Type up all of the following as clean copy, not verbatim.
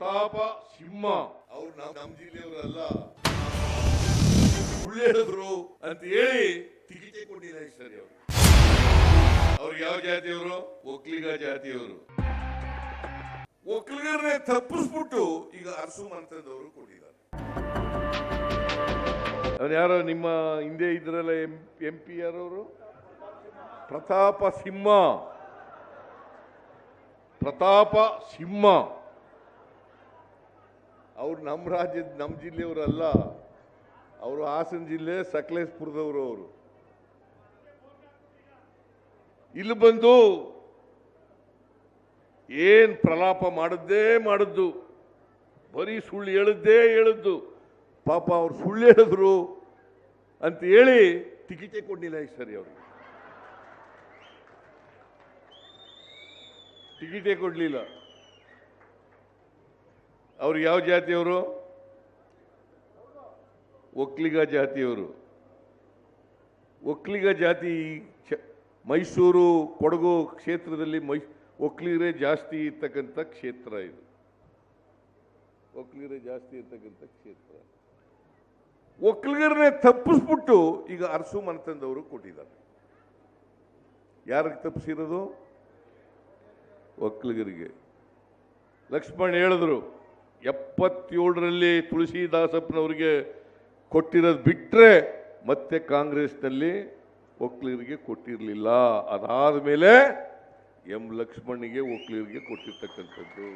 ಪ್ರತಾಪ ಸಿಂಹ ಅವ್ರು ನಮ್ಮ ಜಿಲ್ಲೆಯವರಲ್ಲ, ಸುಳ್ಳು ಹೇಳಿದ್ರು ಅಂತ ಹೇಳಿ ಟಿಕೆಟ್ ಕೊಟ್ಟಿಲ್ಲ ಸರಿ. ಅವ್ರು ಯಾವ ಜಾತಿಯವರು? ಒಕ್ಕಲಿಗ ಜಾತಿಯವರು. ಒಕ್ಕಲಿಗರನ್ನೇ ತಪ್ಪಿಸ್ಬಿಟ್ಟು ಈಗ ಅರಸು ಮಂತ್ರದವರು ಕೊಟ್ಟಿದ್ದಾರೆ. ಅವ್ರು ಯಾರೋ ನಿಮ್ಮ ಹಿಂದೆ ಇದ್ರಲ್ಲ MP ಯಾರವರು? ಪ್ರತಾಪ ಸಿಂಹ. ಪ್ರತಾಪ ಸಿಂಹ ಅವ್ರು ನಮ್ಮ ರಾಜ್ಯದ ನಮ್ಮ ಜಿಲ್ಲೆಯವರಲ್ಲ, ಅವರು ಹಾಸನ ಜಿಲ್ಲೆ ಸಕಲೇಶಪುರದವರು. ಅವರು ಇಲ್ಲಿ ಬಂದು ಏನ್ ಪ್ರಲಾಪ ಮಾಡಿದ್ದು, ಬರೀ ಸುಳ್ಳು ಹೇಳಿದ್ದು. ಪಾಪ ಅವ್ರು ಸುಳ್ಳು ಹೇಳಿದ್ರು ಅಂತ ಹೇಳಿ ಟಿಕೆಟೇ ಕೊಡಲಿಲ್ಲ ಈ ಸರಿ. ಅವ್ರಿಗೆ ಟಿಕೆಟೇ ಕೊಡಲಿಲ್ಲ. ಅವ್ರು ಯಾವ ಜಾತಿಯವರು? ಒಕ್ಕಲಿಗ ಜಾತಿಯವರು. ಒಕ್ಕಲಿಗ ಜಾತಿ ಮೈಸೂರು ಕೊಡಗು ಕ್ಷೇತ್ರದಲ್ಲಿ ಒಕ್ಕಲಿಗರೇ ಜಾಸ್ತಿ ಇರ್ತಕ್ಕಂಥ ಕ್ಷೇತ್ರ ಇದು. ಒಕ್ಕಲಿಗರೇ ಜಾಸ್ತಿ ಇರ್ತಕ್ಕಂಥ ಕ್ಷೇತ್ರ. ಒಕ್ಕಲಿಗರನ್ನೇ ತಪ್ಪಿಸ್ಬಿಟ್ಟು ಈಗ ಅರಸು ಮನೆತನದವರು ಕೊಟ್ಟಿದ್ದಾರೆ. ಯಾರಿಗೆ ತಪ್ಪಿಸಿರೋದು? ಒಕ್ಕಲಿಗರಿಗೆ. ಲಕ್ಷ್ಮಣ್ ಹೇಳಿದ್ರು 77ರಲ್ಲಿ ತುಳಸಿದಾಸಪ್ಪನವರಿಗೆ ಕೊಟ್ಟಿರೋದು ಬಿಟ್ರೆ ಮತ್ತೆ ಕಾಂಗ್ರೆಸ್ನಲ್ಲಿ ಒಕ್ಕಲಿಗರಿಗೆ ಕೊಟ್ಟಿರಲಿಲ್ಲ. ಅದಾದ ಮೇಲೆ ಲಕ್ಷ್ಮಣ್ಣಿಗೆ ಒಕ್ಕಲಿಗರಿಗೆ ಕೊಟ್ಟಿರ್ತಕ್ಕಂಥದ್ದು.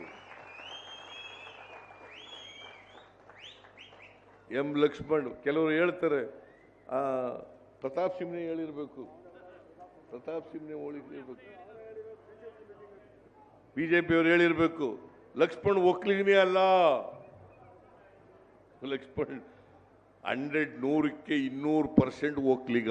ಲಕ್ಷ್ಮಣ್ ಕೆಲವರು ಹೇಳ್ತಾರೆ ಪ್ರತಾಪ್ ಸಿಂಹನೇ ಹೇಳಿರ್ಬೇಕು, ಪ್ರತಾಪ್ ಸಿಂಹನೇ ಹೇಳಿರ್ಬೇಕು, ಬಿಜೆಪಿ ಅವರು ಹೇಳಿರ್ಬೇಕು. ಲಕ್ಷ್ಮಣ್ ಒಕ್ಕಲಿಗನೇ ಅಲ್ಲ. ಲಕ್ಷ್ಮಣ್ 100ಕ್ಕೆ 200% ಒಕ್ಕಲಿಗ.